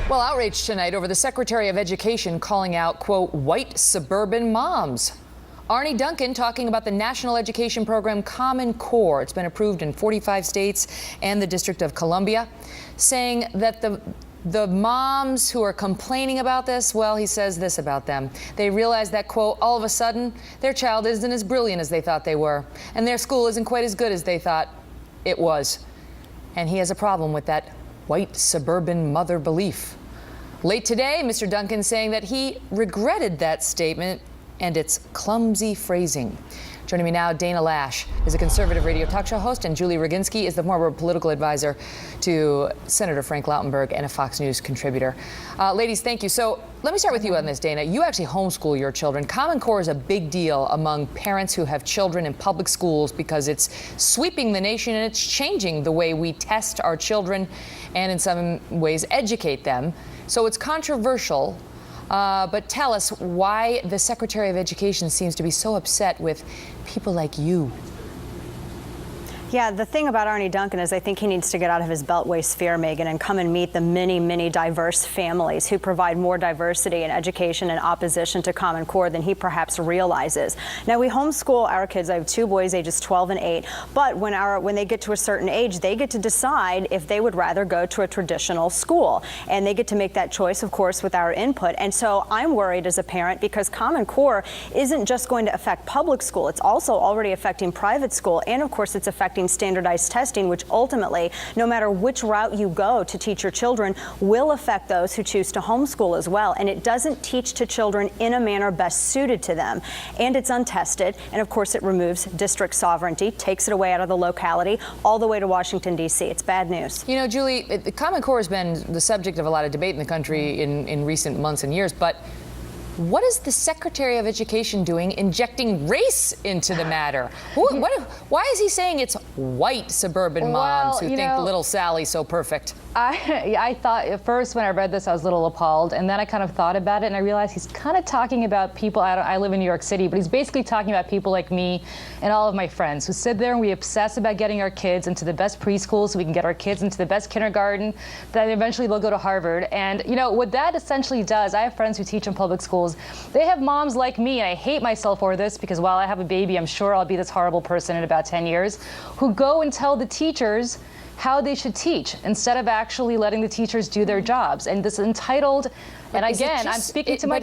Well, outrage tonight over the Secretary of Education calling out, quote, white suburban moms. Arne Duncan talking about the national education program Common Core. It's been approved in 45 states and the District of Columbia, saying that the moms who are complaining about this, well, he says this about them. They realize that, quote, all of a sudden, their child isn't as brilliant as they thought they were, and their school isn't quite as good as they thought it was. And he has a problem with that white suburban mother belief. Late today, Mr. Duncan saying that he regretted that statement and its clumsy phrasing. Joining me now, Dana Loesch is a conservative radio talk show host, and Julie Roginski is the former political advisor to Senator Frank Lautenberg and a Fox News contributor. Ladies, thank you. So let me start with you on this, Dana. You actually homeschool your children. Common Core is a big deal among parents who have children in public schools because it's sweeping the nation and it's changing the way we test our children and in some ways educate them. So it's controversial. But tell us why the Secretary of Education seems to be so upset with people like you. Yeah, the thing about Arne Duncan is I think he needs to get out of his beltway sphere, Megan, and come and meet the many, many diverse families who provide more diversity in education and opposition to Common Core than he perhaps realizes. Now, we homeschool our kids. I have two boys, ages 12 and 8. But when they get to a certain age, they get to decide if they would rather go to a traditional school. And they get to make that choice, of course, with our input. And so I'm worried as a parent because Common Core isn't just going to affect public school. It's also already affecting private school. And, of course, it's affecting standardized testing, which ultimately, no matter which route you go to teach your children, will affect those who choose to homeschool as well. And it doesn't teach to children in a manner best suited to them. And it's untested. And of course, it removes district sovereignty, takes it away out of the locality, all the way to Washington, D.C. It's bad news. You know, Julie, the Common Core has been the subject of a lot of debate in the country in recent months and years, but what is the Secretary of Education doing injecting race into the matter? Why is he saying it's white suburban moms who think little Sally's so perfect? I thought at first when I read this, I was a little appalled, and then I kind of thought about it, and I realized he's kind of talking about people. I live in New York City, but he's basically talking about people like me and all of my friends who sit there and we obsess about getting our kids into the best preschool so we can get our kids into the best kindergarten, that eventually they'll go to Harvard. And you know what that essentially does, I have friends who teach in public schools. They have moms like me, and I hate myself for this because while I have a baby, I'm sure I'll be this horrible person in about 10 years, who go and tell the teachers how they should teach instead of actually letting the teachers do their jobs. And this entitled, and again, I'm speaking to my...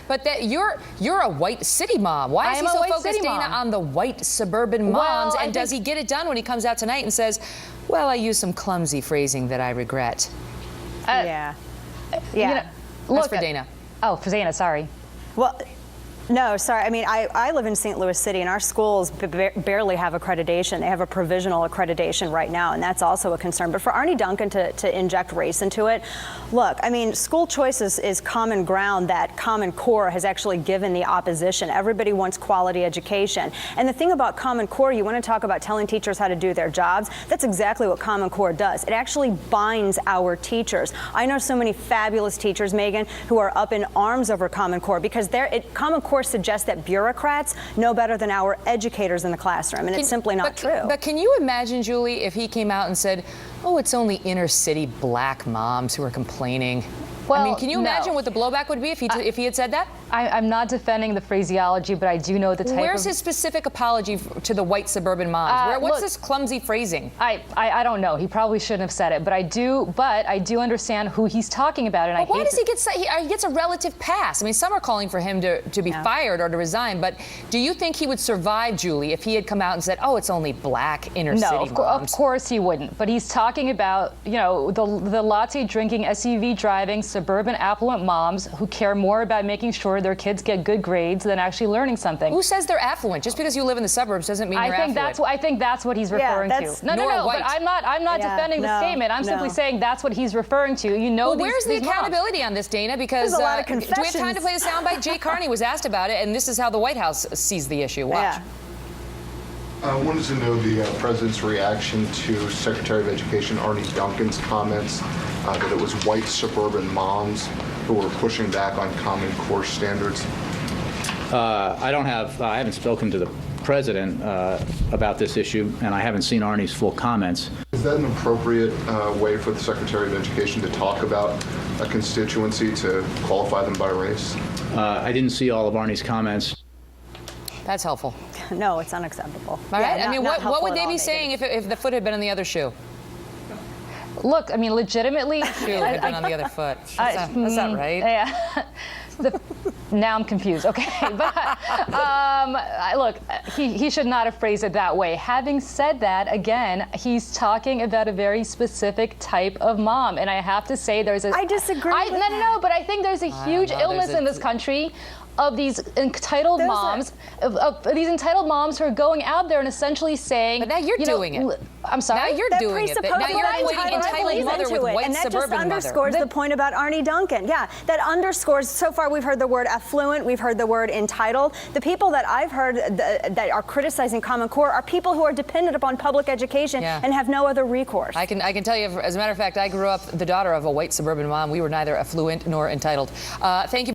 But you're a white city mom. Why is he so focused, Dana, on the white suburban moms? And does he get it done when he comes out tonight and says, well, I used some clumsy phrasing that I regret? Yeah. You know, That's for Dana. Oh, for Dana, sorry. Well, no, sorry. I mean, I live in St. Louis City, and our schools barely have accreditation. They have a provisional accreditation right now, and that's also a concern. But for Arne Duncan to inject race into it, look, I mean, school choice is common ground that Common Core has actually given the opposition. Everybody wants quality education. And the thing about Common Core, you want to talk about telling teachers how to do their jobs, that's exactly what Common Core does. It actually binds our teachers. I know so many fabulous teachers, Megan, who are up in arms over Common Core because Common Core suggests that bureaucrats know better than our educators in the classroom, and it's simply not true. But can you imagine, Julie, if he came out and said, oh, it's only inner city black moms who are complaining? Well, I mean, can you imagine what the blowback would be if he had said that? I'm not defending the phraseology, but I do know the type Where's his specific apology to the white suburban moms? What's this clumsy phrasing? I don't know. He probably shouldn't have said it, but I do understand who he's talking about. And why does he gets a relative pass? I mean, some are calling for him to be fired or to resign, but do you think he would survive, Julie, if he had come out and said, oh, it's only black inner city moms? No, of course he wouldn't. But he's talking about, you know, the latte drinking, SUV driving, suburban affluent moms who care more about making sure their kids get good grades than actually learning something. Who says they're affluent? Just because you live in the suburbs doesn't mean you're affluent. I think that's what he's referring to. No, white. but I'm not defending the statement. I'm simply saying that's what he's referring to. You know, where's the accountability on this, Dana? Because there's a lot of confessions. Do we have time to play the soundbite? Jay Carney was asked about it, and this is how the White House sees the issue. Watch. I wanted to know the president's reaction to Secretary of Education Arne Duncan's comments that it was white suburban moms who were pushing back on Common Core standards. I haven't spoken to the president about this issue, and I haven't seen Arnie's full comments. Is that an appropriate way for the Secretary of Education to talk about a constituency to qualify them by race? I didn't see all of Arnie's comments. That's helpful. No, it's unacceptable. All right. Yeah, I mean, not what helpful would at they all, be Megan. saying if the foot had been on the other shoe? Look, I mean, legitimately. Shoe had been on the other foot. That's not right. Yeah. Now I'm confused. Okay, but look, he should not have phrased it that way. Having said that, again, he's talking about a very specific type of mom, and I have to say, there's a. I disagree with no, that. but I think there's a huge illness in this country of these entitled moms, of these entitled moms who are going out there and essentially saying. But now you're doing it. I'm sorry. Now you're That doing it. presupposes Now you're that equating entitled mother with white and that just suburban mother. underscores the point about Arnie Duncan. Yeah, that underscores. So far, we've heard the word affluent. We've heard the word entitled. The people that I've heard that are criticizing Common Core are people who are dependent upon public education and have no other recourse. I can tell you, as a matter of fact, I grew up the daughter of a white suburban mom. We were neither affluent nor entitled. Thank you.